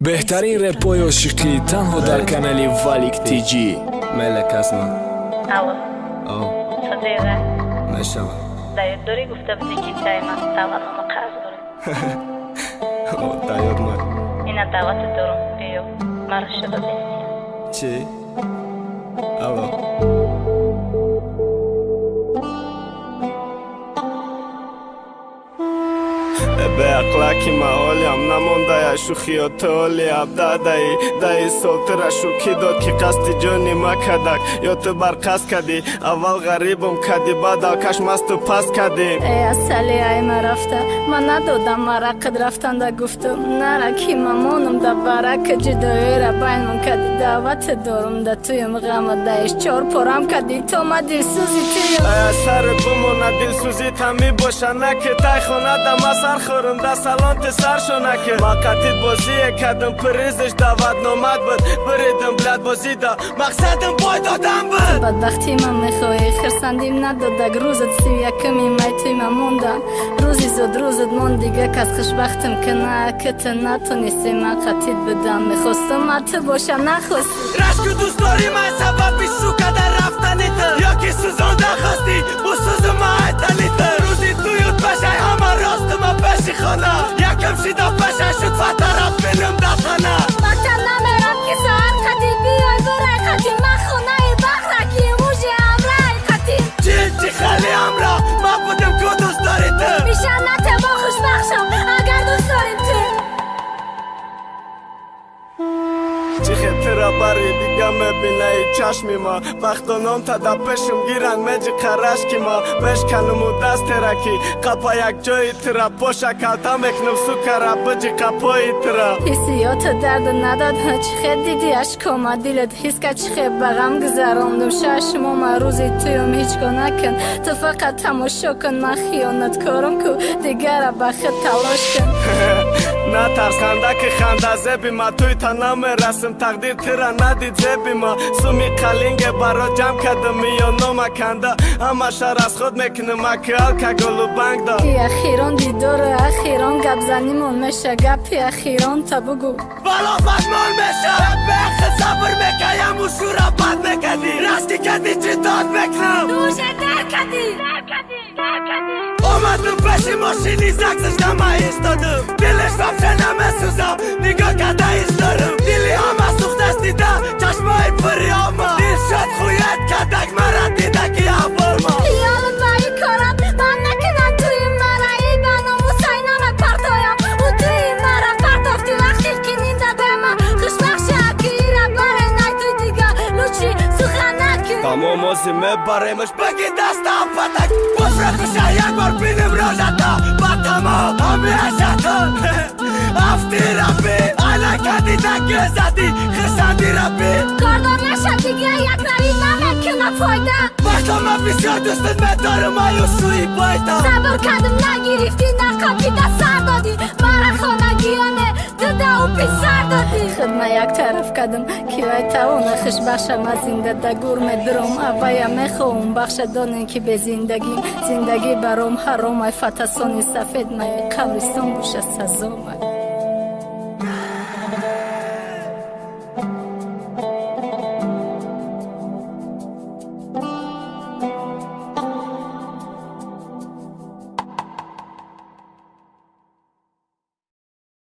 بهترین رپای عاشقی تنها در کانال والیک تی جی. ملک اسما. الو. صدیقه. نشما. داری گفته بودی که دائما دعوتمو قرض داریم. دایور ما. اینا دعوت دارم بیو. مرا شده بینی. چی؟ الو. به اقلاکی محالیم نمونده یا شوخی و تولی دای سلطره شوکی داد که قصد جانی ما کدک یا تو برقصد کدی اول غریبم کدی بعد آکش مستو پس کدی ای اصلی ای ما رفته من ندادم مرا قد رفتن دا گفتم نرا کی ممانم دا برک جدایی را بین من کدی دعوت دارم دا تویم غم دایش چار پرم کدی تو ما دل سوزی تیم ای سر بمونه دل سوزی تمی باشه نکه تای خونه دا ما سر خورم دا سلانت سر شونه که ما قتید بازی کدم پریزش دعوت نامد بود بریدم بلد بازی دا مقصدم بای دادم بود بدبختی من میخوایی خرسندیم ندادگ روزت سی یکمی مای توی من موندن روزی زود روزت من دیگه کس خوشبختم که نه که تو نتونستی من قتید بدم میخواستم ات باشه نخواستی رشک دوست داری من سبب بیشو کدر رفتنیت یا که سوزانده خواستی بو سوز ما ایتنیت روزی تویوت بشه همه راست ما پشی خانه یکم شیدا پشه شد فترات بینم دخانه وقتا نمیرم که ساعت قدی بیای برای قدی من خونه بخرکی موجه امرای قدی چی خیلی امرا ما بودم که دوست داری تو میشه نته با خوشبخشم اگر دوست داریم تو چی خطره باری دیگه مبینه ای چشمی ما وقتانان تا دا پشم گیرن مجی قرشکی ما بشکنم و دست ترکی قپا یک جایی ترا پوشا کلتا مکنم سکره بجی قپایی ترا حسیات درد نداد چی خیلی دیدی اشکاما دیلت حس که چی خیلی بغم گذراندم ششم ما روزی تویم هیچ گو نکن تو فقط تماشا کن من خیانت کارم که دیگر با خود تلاش کن نه ترس خنده که خنده زبی ما توی تا نمیرسم تقدیر تیرا ندید زبی ما سومی قلینگ برا جمع کده میانو مکنده اما شر از خود میکنم اکیال که گلو بنگ دا ای اخیران دیدار اخیران گپ زنیمون میشه گپی اخیران تا بگو بالا بدمال میشه بخ صبر میکنم و شورا بد میکنی راستی کدی چی داد میکنم دوشه در کدی اومدم پشی ماشینی زکسش نمه ایستادم دلش بفشه نمه سوزم نگاه کده ایستارم دلی همه سوختش دیده چشمای پری آما دل شد خویت کدک مرا دیده که اولما خیالت بایی کارم من نکنم توی مرا ای بنام و سینم پرتایم و توی مرا پرتافتی وقتی که نیم داده من خوشبخش اکی را بره نای توی دیگه لوچی سخن نکن تمام آزی میبریمش بگی دستم پتک بفرکوشه یک بار بینیم راجتا با تمام همی اشتا افتی ربی علا کدی دکی زدی خسندی ربی کاردار نشه دیگه یک روی نمکنه فایده وقتا من بسیار دوستت میدارم آیوشوی بایتا صبر کردم نگیرفتی نقابی دا سر دادی مرا خانگیانه داده و پی سر دادی خدمه یک طرف کردم که وی توانه خوش بخشم از زنده دا گرم درم اویا میخوام بخش دانه که به زندگی برام حرام ای فتسانی سفید مای قبرستان بوشه سزا